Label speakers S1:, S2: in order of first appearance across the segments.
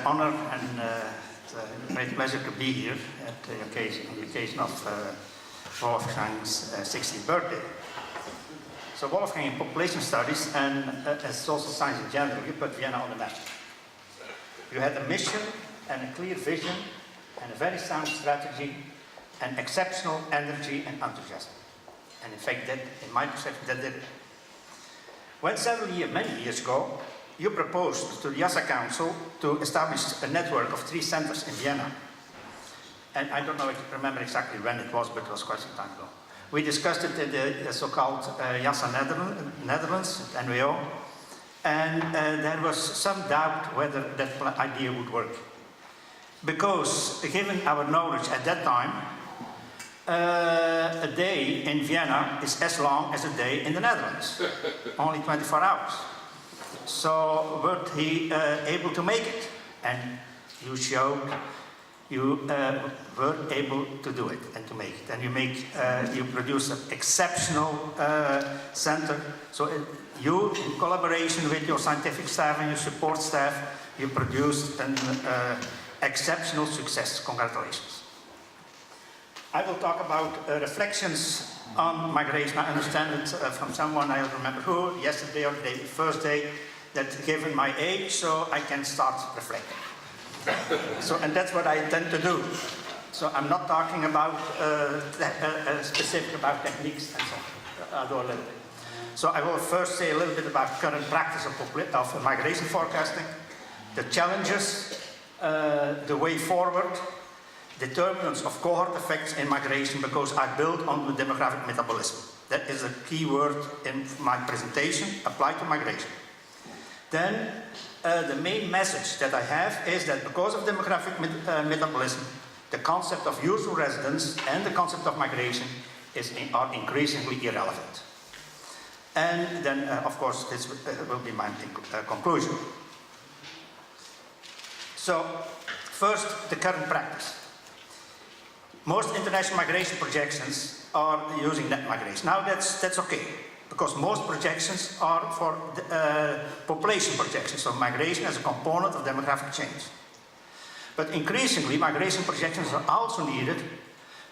S1: honor and a great pleasure to be here at the occasion of Wolfgang's 60th birthday. So Wolfgang in population studies and as social science in general, you put Vienna on the map. You had a mission and a clear vision and a very sound strategy and exceptional energy and enthusiasm. And in fact, that, in my perception, that did it. When many years ago, you proposed to the IASA Council to establish a network of 3 centers in Vienna. And I don't know if you remember exactly when it was, but it was quite some time ago. We discussed it in the so-called IASA Netherlands, NWO, and there was some doubt whether that idea would work. Because, given our knowledge at that time, a day in Vienna is as long as a day in the Netherlands, only 24 hours. So, were he able to make it? And you showed you were able to do it and to make it. And you produce an exceptional center. So you, in collaboration with your scientific staff and your support staff, you produced an exceptional success. Congratulations. I will talk about reflections on migration. I understand it from someone, I don't remember who, yesterday or the day, the first day, that given my age, so I can start reflecting. And that's what I intend to do. So I'm not talking about specific about techniques and so on. I'll do a little bit. So I will first say a little bit about current practice of migration forecasting, the challenges, the way forward, determinants of cohort effects in migration, because I build on the demographic metabolism. That is a key word in my presentation, applied to migration. Then the main message that I have is that because of demographic metabolism, the concept of useful residence and the concept of migration are increasingly irrelevant. And then, of course, this will be my conclusion. So, first, the current practice. Most international migration projections are using net migration. Now, that's okay, because most projections are for population projections, so migration as a component of demographic change. But increasingly, migration projections are also needed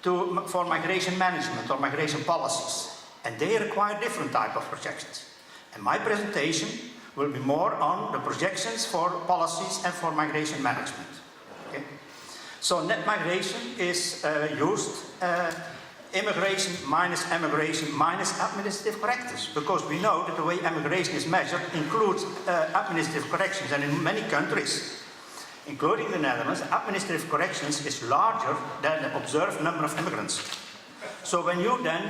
S1: for migration management or migration policies, and they require different types of projections. And my presentation will be more on the projections for policies and for migration management. Okay? So net migration is used immigration minus emigration minus administrative correctors, because we know that the way emigration is measured includes administrative corrections, and in many countries, including the Netherlands, administrative corrections is larger than the observed number of immigrants. So when you then,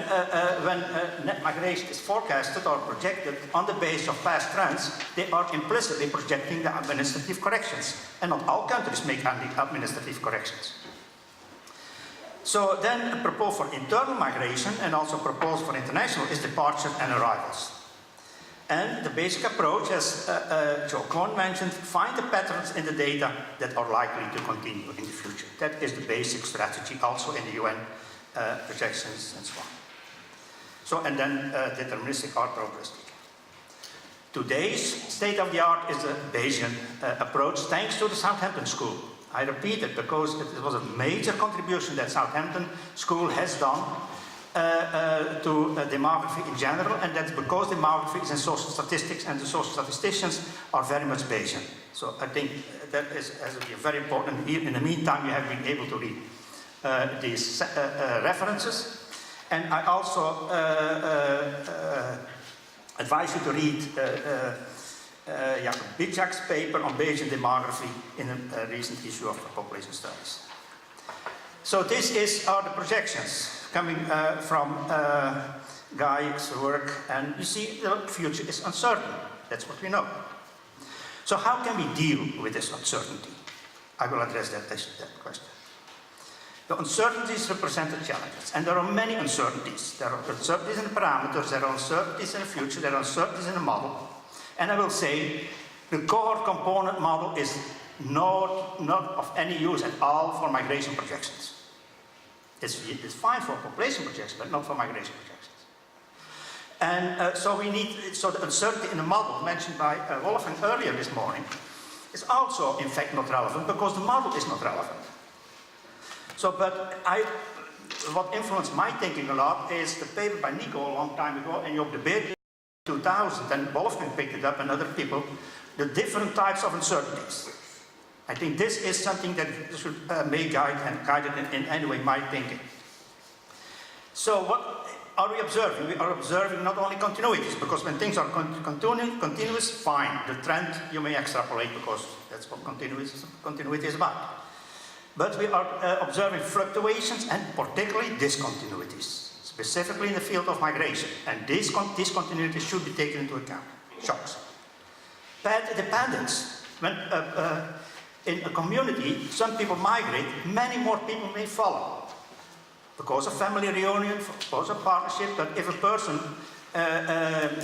S1: net migration is forecasted or projected on the basis of past trends, they are implicitly projecting the administrative corrections, and not all countries make administrative corrections. So then a proposal for internal migration and also a proposal for international is departure and arrivals. And the basic approach, as Joe Cohn mentioned, find the patterns in the data that are likely to continue in the future. That is the basic strategy also in the UN projections and so on. So, and then deterministic or probabilistic. Today's state-of-the-art is a Bayesian approach thanks to the Southampton School. I repeat it because it was a major contribution that Southampton School has done to demography in general, and that's because demography is in social statistics and the social statisticians are very much Bayesian. So I think that has been very important. Here, in the meantime, you have been able to read these references, and I also advise you to read Bijac's paper on Bayesian demography in a recent issue of Population Studies. So this are the projections coming from Guy's work, and you see the future is uncertain. That's what we know. So how can we deal with this uncertainty? I will address that question. The uncertainties represent the challenges, and there are many uncertainties. There are uncertainties in the parameters, there are uncertainties in the future, there are uncertainties in the model. And I will say the cohort component model is not of any use at all for migration projections. It's fine for population projections, but not for migration projections. And so the uncertainty in the model mentioned by Wolfgang earlier this morning is also in fact not relevant because the model is not relevant. So, what influenced my thinking a lot is the paper by Nico a long time ago, and your debate in 2000, and Wolfgang picked it up and other people, the different types of uncertainties. I think this is something that should may guide it in any way my thinking. So what are we observing? We are observing not only continuities, because when things are continuous, fine. The trend you may extrapolate because that's what continuity is about. But we are observing fluctuations and particularly discontinuities, specifically in the field of migration. And these discontinuities should be taken into account. Shocks. Path dependence. When in a community, some people migrate, many more people may follow. Because of family reunion, because of partnership, but if a person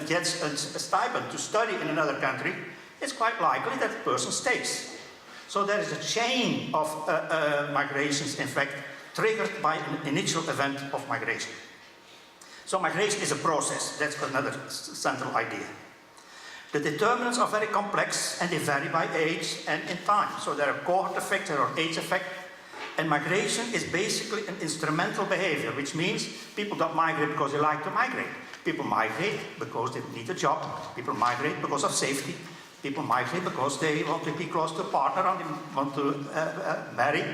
S1: gets a stipend to study in another country, it's quite likely that the person stays. So there is a chain of migrations, in fact, triggered by an initial event of migration. So migration is a process. That's another central idea. The determinants are very complex and they vary by age and in time. So there are cohort effects, there are age effects. And migration is basically an instrumental behavior, which means people don't migrate because they like to migrate. People migrate because they need a job. People migrate because of safety. People migrate because they want to be close to a partner and they want to marry.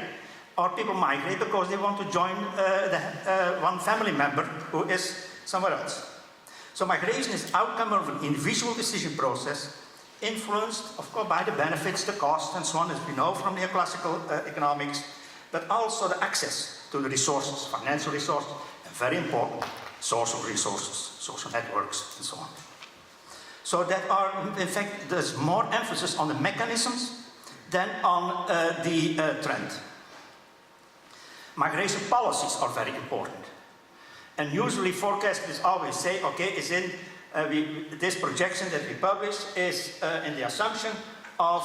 S1: Or people migrate because they want to join one family member who is somewhere else. So migration is the outcome of an individual decision process, influenced, of course, by the benefits, the cost, and so on, as we know from neoclassical economics, but also the access to the resources, financial resources, and very important, social resources, social networks, and so on. So that are, in fact, there's more emphasis on the mechanisms than on the trend. Migration policies are very important. And usually forecasters always say, okay, is in this projection that we publish is in the assumption of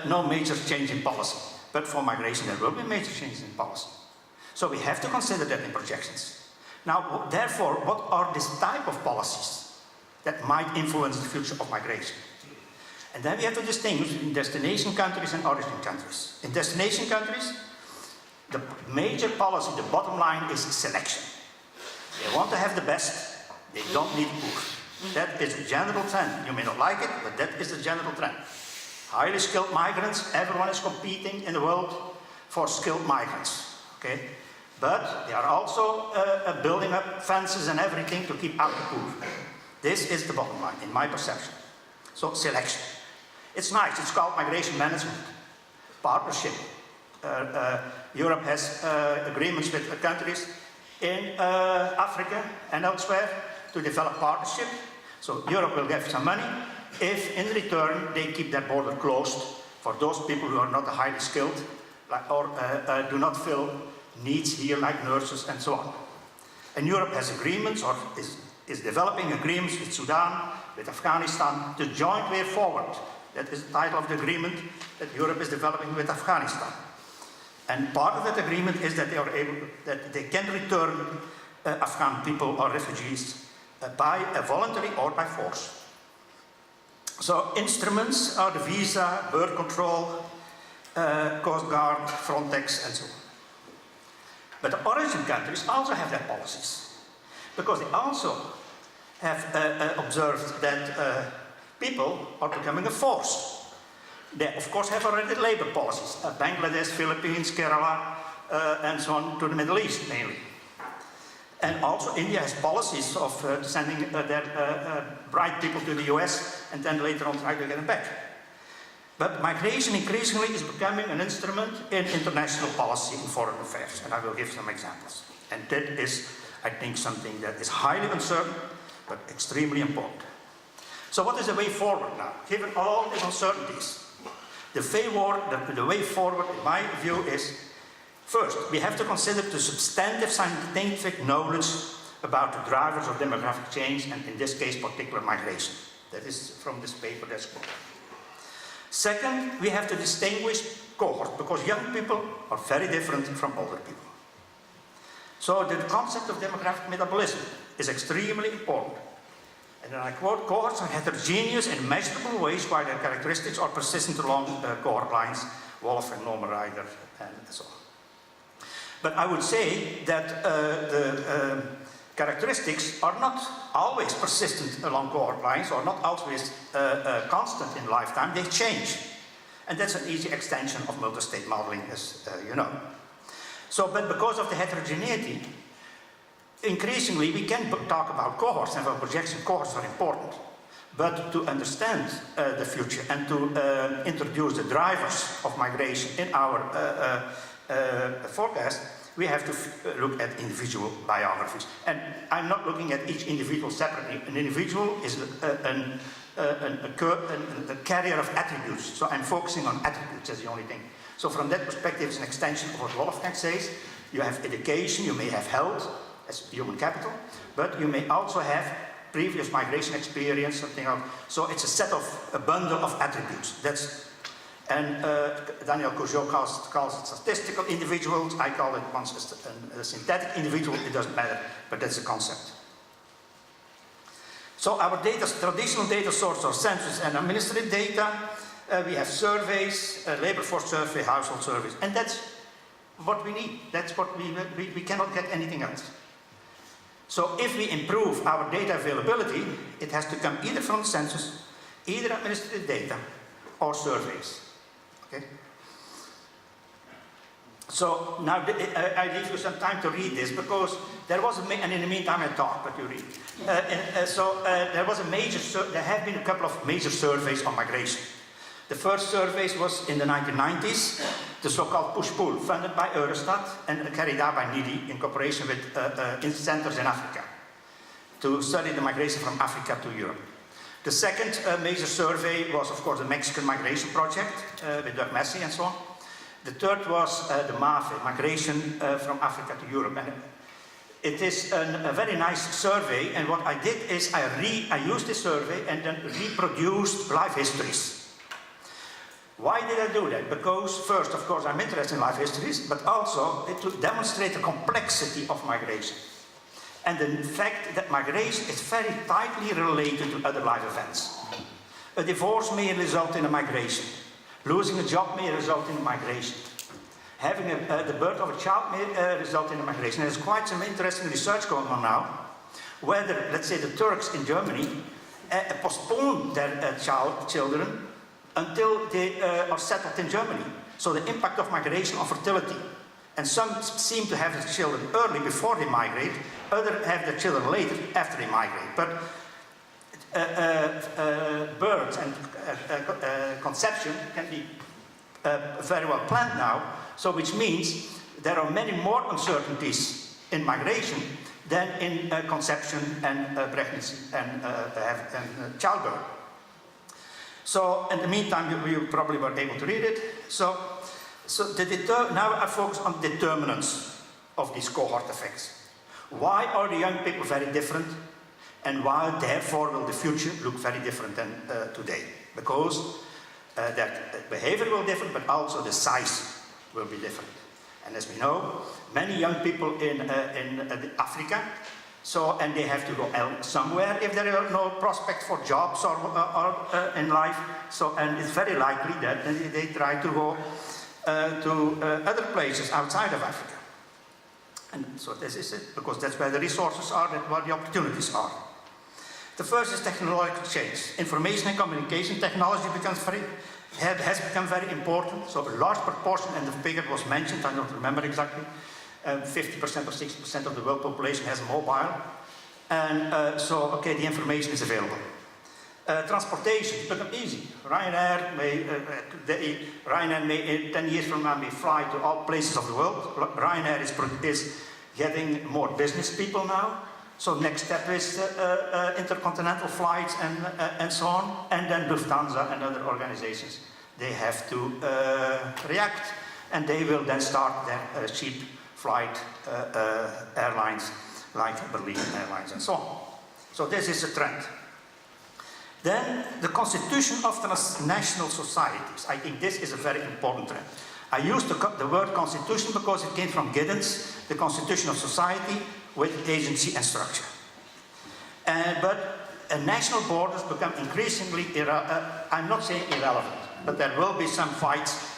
S1: no major change in policy. But for migration, there will be major changes in policy. So we have to consider that in projections. Now, therefore, what are this type of policies that might influence the future of migration? And then we have to distinguish between destination countries and origin countries. In destination countries, the major policy, the bottom line is selection. They want to have the best, they don't need poor. That is a general trend. You may not like it, but that is the general trend. Highly skilled migrants, everyone is competing in the world for skilled migrants, okay? But they are also building up fences and everything to keep out the poor. This is the bottom line, in my perception. So, selection. It's nice, it's called migration management, partnership. Europe has agreements with countries in Africa and elsewhere to develop partnership. So Europe will give some money if in return they keep their border closed for those people who are not highly skilled or do not fill needs here like nurses and so on. And Europe has agreements or is developing agreements with Sudan, with Afghanistan, the joint way forward. That is the title of the agreement that Europe is developing with Afghanistan. And part of that agreement is that they are able, that they can return Afghan people or refugees by voluntary or by force. So instruments are the visa, birth control, Coast Guard, Frontex, and so on. But the origin countries also have their policies, because they also have observed that people are becoming a force. They, of course, have already labor policies, Bangladesh, Philippines, Kerala, and so on, to the Middle East, mainly. And also India has policies of sending their bright people to the US and then later on try to get them back. But migration increasingly is becoming an instrument in international policy and foreign affairs, and I will give some examples. And that is, I think, something that is highly uncertain, but extremely important. So what is the way forward now? Given all these uncertainties, the way forward, in my view, is first, we have to consider the substantive scientific knowledge about the drivers of demographic change, and in this case, particular migration. That is from this paper that's quoted. Second, we have to distinguish cohorts, because young people are very different from older people. So the concept of demographic metabolism is extremely important. And then I quote, cohorts are heterogeneous in measurable ways while their characteristics are persistent along cohort lines, Wolff and Norman Ryder, and so on. But I would say that the characteristics are not always persistent along cohort lines, or not always constant in lifetime. They change. And that's an easy extension of multi-state modeling, as you know. So, but because of the heterogeneity, increasingly we can talk about cohorts, and for projection cohorts are important. But to understand the future and to introduce the drivers of migration in our forecast, we have to look at individual biographies. And I'm not looking at each individual separately. An individual is a carrier of attributes. So I'm focusing on attributes as the only thing. So from that perspective, it's an extension of what Wolfgang says. You have education, you may have health as human capital, but you may also have previous migration experience, something else. So it's a bundle of attributes. And Daniel Cougeot calls it statistical individuals. I call it once a synthetic individual. It doesn't matter, but that's the concept. So our traditional data sources are census and administrative data. We have surveys, labor force survey, household surveys, and that's what we need. That's what we cannot get anything else. So if we improve our data availability, it has to come either from the census, either administrative data, or surveys. Okay? So now I leave you some time to read this, because there was and in the meantime I talk, but you read. There have been a couple of major surveys on migration. The first surveys was in the 1990s, the so-called push-pull, funded by Eurostat and carried out by NIDI in cooperation with centers in Africa, to study the migration from Africa to Europe. The second major survey was, of course, the Mexican Migration Project with Doug Massey and so on. The third was the MAFE, Migration from Africa to Europe. And it is a very nice survey, and what I did is I used this survey and then reproduced life histories. Why did I do that? Because first, of course, I'm interested in life histories, but also to demonstrate the complexity of migration. And the fact that migration is very tightly related to other life events. A divorce may result in a migration. Losing a job may result in a migration. Having the birth of a child may result in a migration. There's quite some interesting research going on now, whether, let's say, the Turks in Germany postpone their children until they are settled in Germany. So the impact of migration on fertility. And some seem to have the children early before they migrate, others have the children later after they migrate. But birth and conception can be very well planned now, so which means there are many more uncertainties in migration than in conception and pregnancy and childbirth. So in the meantime, you probably were able to read it. So now I focus on determinants of these cohort effects. Why are the young people very different? And why, therefore, will the future look very different than today? Because their behavior will be different, but also the size will be different. And as we know, many young people in Africa, and they have to go somewhere if there are no prospect for jobs or in life. And it's very likely that they try to go to other places outside of Africa. And so this is it, because that's where the resources are and where the opportunities are. The first is technological change. Information and communication technology has become very important. So a large proportion, and the figure was mentioned, I don't remember exactly, 50% or 60% of the world population has a mobile. And the information is available. Transportation has become easy. Ryanair may 10 years from now may fly to all places of the world. Ryanair is getting more business people now. So next step is intercontinental flights and so on. And then Lufthansa and other organizations, they have to react, and they will then start their cheap flight airlines like Berlin Airlines and so on. So this is a trend. Then the constitution of transnational societies. I think this is a very important trend. I used the word constitution because it came from Giddens, the constitution of society with agency and structure. But national borders become increasingly, I'm not saying irrelevant, but there will be some fights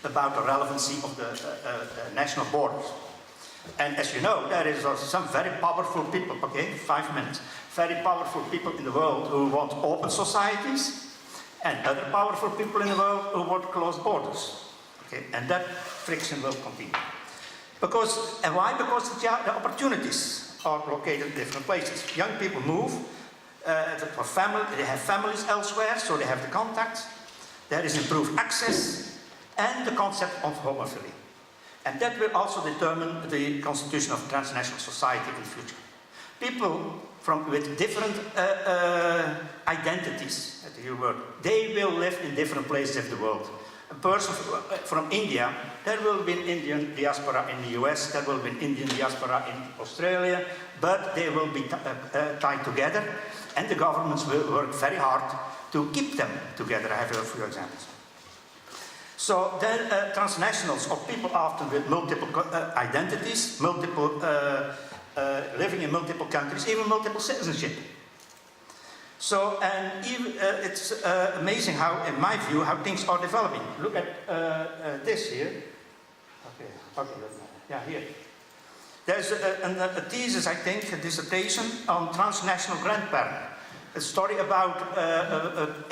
S1: about the relevancy of the national borders. And as you know, there is some very powerful people, okay, 5 minutes, very powerful people in the world who want open societies, and other powerful people in the world who want closed borders. Okay, and that friction will continue. Because, and why? Because the opportunities are located in different places. Young people move, for family, they have families elsewhere, so they have the contacts. There is improved access, and the concept of homophilia. And that will also determine the constitution of transnational society in the future. People with different identities, that's your word, they will live in different places of the world. A person from India, there will be an Indian diaspora in the US, there will be an Indian diaspora in Australia, but they will be tied together, and the governments will work very hard to keep them together. I have a few examples. So then transnationals, or people often with multiple identities, multiple living in multiple countries, even multiple citizenship. So, and even, it's amazing how, in my view, how things are developing. Look at this here. Okay, yeah, here. There's a thesis, I think, a dissertation on transnational grandparent. A story about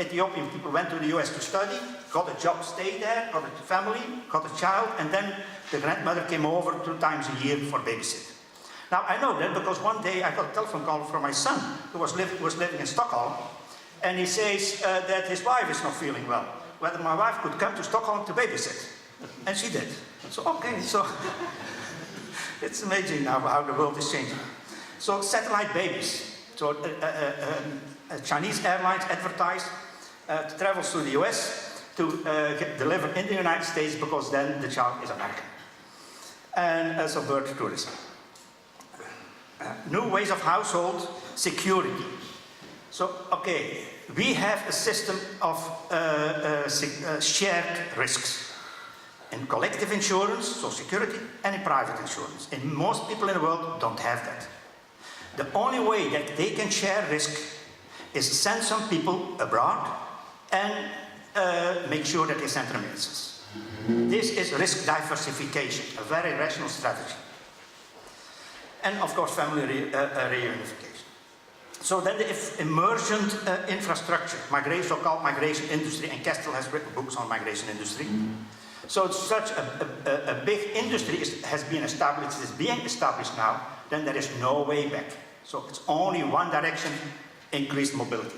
S1: Ethiopian people went to the US to study, got a job, stayed there, got a family, got a child, and then the grandmother came over 2 times a year for babysit. Now I know that because one day I got a telephone call from my son, who was living in Stockholm, and he says that his wife is not feeling well, whether my wife could come to Stockholm to babysit. And she did. So okay, so it's amazing now how the world is changing. So satellite babies. So Chinese airlines advertise travels to the US to get delivered in the United States because then the child is American. And so birth tourism. New ways of household security. So, okay, we have a system of shared risks in collective insurance, so security, and in private insurance. And most people in the world don't have that. The only way that they can share risk is send some people abroad and make sure that they send remittances. This is risk diversification, a very rational strategy. And of course, family reunification. So then the emergent infrastructure, so-called migration industry, and Kestel has written books on migration industry. So it's such a big industry has been established, is being established now, then there is no way back. So it's only one direction, increased mobility.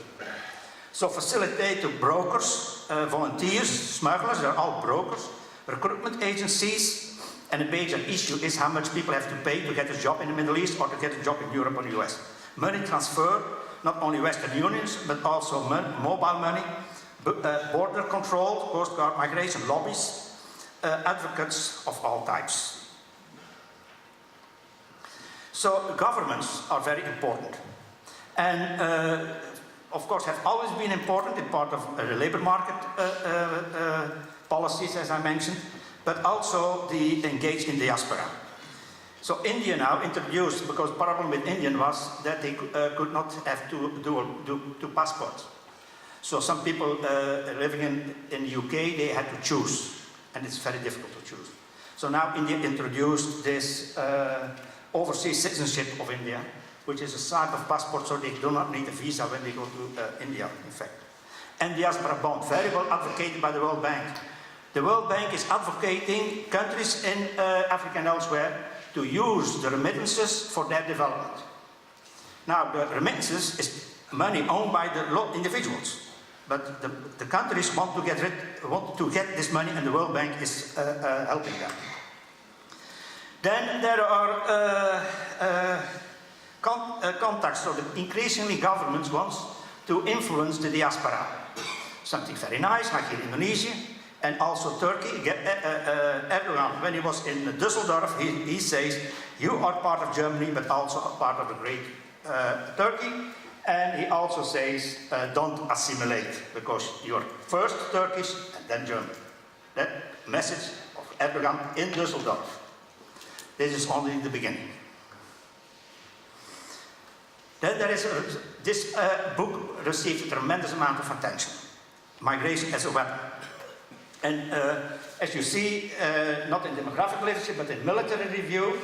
S1: So facilitate to brokers, volunteers, smugglers, they're all brokers, recruitment agencies, and a major issue is how much people have to pay to get a job in the Middle East or to get a job in Europe or the US. Money transfer, not only Western unions, but also mobile money, border control, Coast Guard migration lobbies, advocates of all types. So governments are very important. And of course have always been important in part of the labor market policies, as I mentioned, but also the engaged in diaspora. So India now introduced, because the problem with Indian was that they could not have two passports. So some people living in the UK, they had to choose, and it's very difficult to choose. So now India introduced this overseas citizenship of India, which is a type of passport, so they do not need a visa when they go to India, in fact. And diaspora bond, very well advocated by the World Bank. The World Bank is advocating countries in Africa and elsewhere to use the remittances for their development. Now, the remittances is money owned by the individuals, but the countries want to get this money, and the World Bank is helping them. Then there are contacts, so that increasingly governments want to influence the diaspora. Something very nice, like in Indonesia, and also Turkey. Erdogan, when he was in Düsseldorf, he says, you are part of Germany, but also a part of the great Turkey. And he also says, don't assimilate, because you're first Turkish and then German. That message of Erdogan in Düsseldorf. This is only the beginning. Then there is this book received a tremendous amount of attention. Migration as a weapon. And as you see, not in demographic literature, but in military review,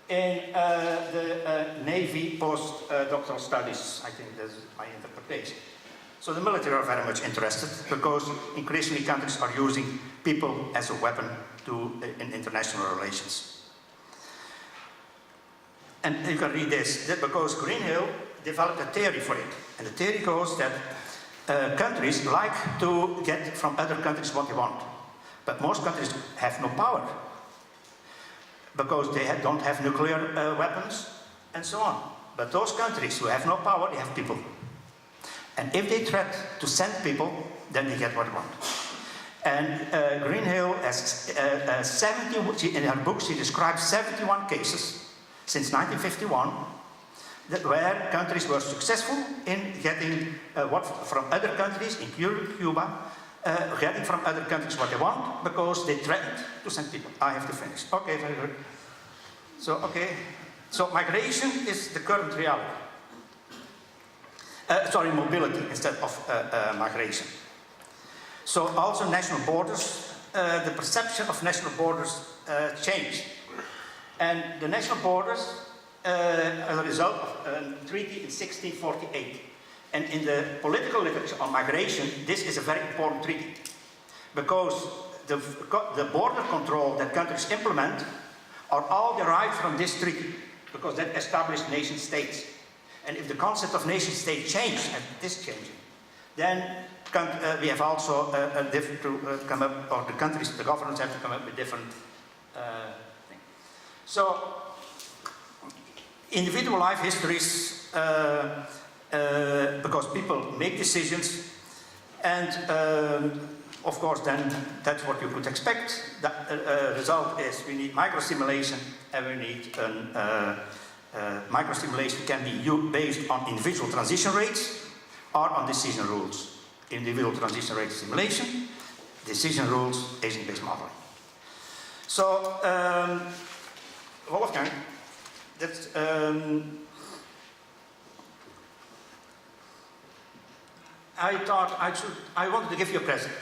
S1: in the Navy post-doctoral studies, I think that's my interpretation. So the military are very much interested because increasingly countries are using people as a weapon in international relations. And you can read this, because Greenhill developed a theory for it. And the theory goes that countries like to get from other countries what they want. But most countries have no power because they don't have nuclear weapons and so on. But those countries who have no power, they have people. And if they threat to send people, then they get what they want. And Greenhill has in her book, she describes 71 cases since 1951 where countries were successful in getting what from other countries, including Cuba, getting from other countries what they want because they threatened to send people. I have to finish. Okay, very good. So migration is the current reality. Mobility instead of migration. So also national borders, the perception of national borders changed. And the national borders as a result of a treaty in 1648. And in the political literature on migration, this is a very important treaty. Because the border control that countries implement are all derived from this treaty. Because that established nation states. And if the concept of nation state changed, and this changing, then we have also to come up, or the countries, the governments have to come up with different things. So, individual life histories, because people make decisions, and of course then that's what you could expect. The result is we need microsimulation, and we need microsimulation can be based on individual transition rates or on decision rules. Individual transition rate simulation, decision rules, agent-based modeling. So, Wolfgang, that's, I wanted to give you a present.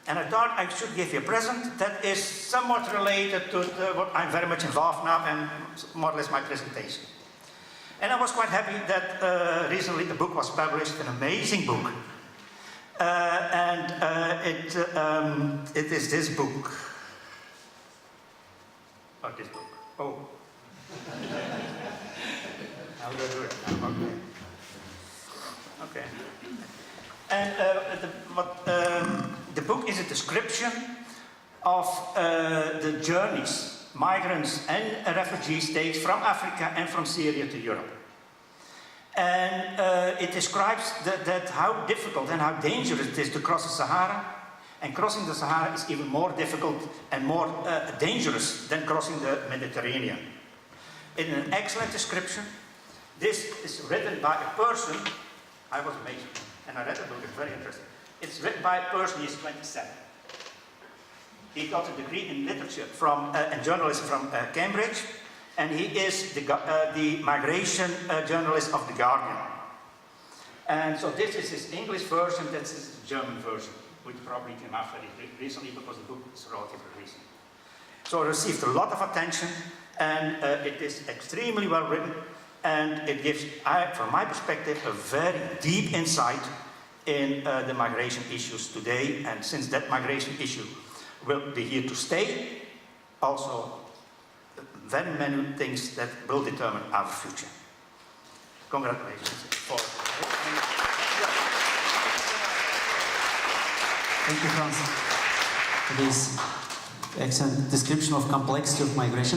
S1: And I thought I should give you a present that is somewhat related to what I'm very much involved now and more or less my presentation. And I was quite happy that recently the book was published, an amazing book. It is this book. Oh, this book. Oh. How do I do it? Okay. And the book is a description of the journeys migrants and refugees take from Africa and from Syria to Europe. And it describes that how difficult and how dangerous it is to cross the Sahara. And crossing the Sahara is even more difficult and more dangerous than crossing the Mediterranean. In an excellent description, this is written by a person, I was amazed, and I read the book, it's very interesting. It's written by a person, he's 27. He got a degree in literature and journalism from Cambridge, and he is the migration journalist of The Guardian. And so this is his English version, that's his German version, which probably came out very recently because the book is relatively recent. So it received a lot of attention, and it is extremely well written, and it gives, from my perspective, a very deep insight in the migration issues today, and since that migration issue will be here to stay, also very many things that will determine our future. Congratulations.
S2: Thank you, Frans, for this excellent description of complexity of migration.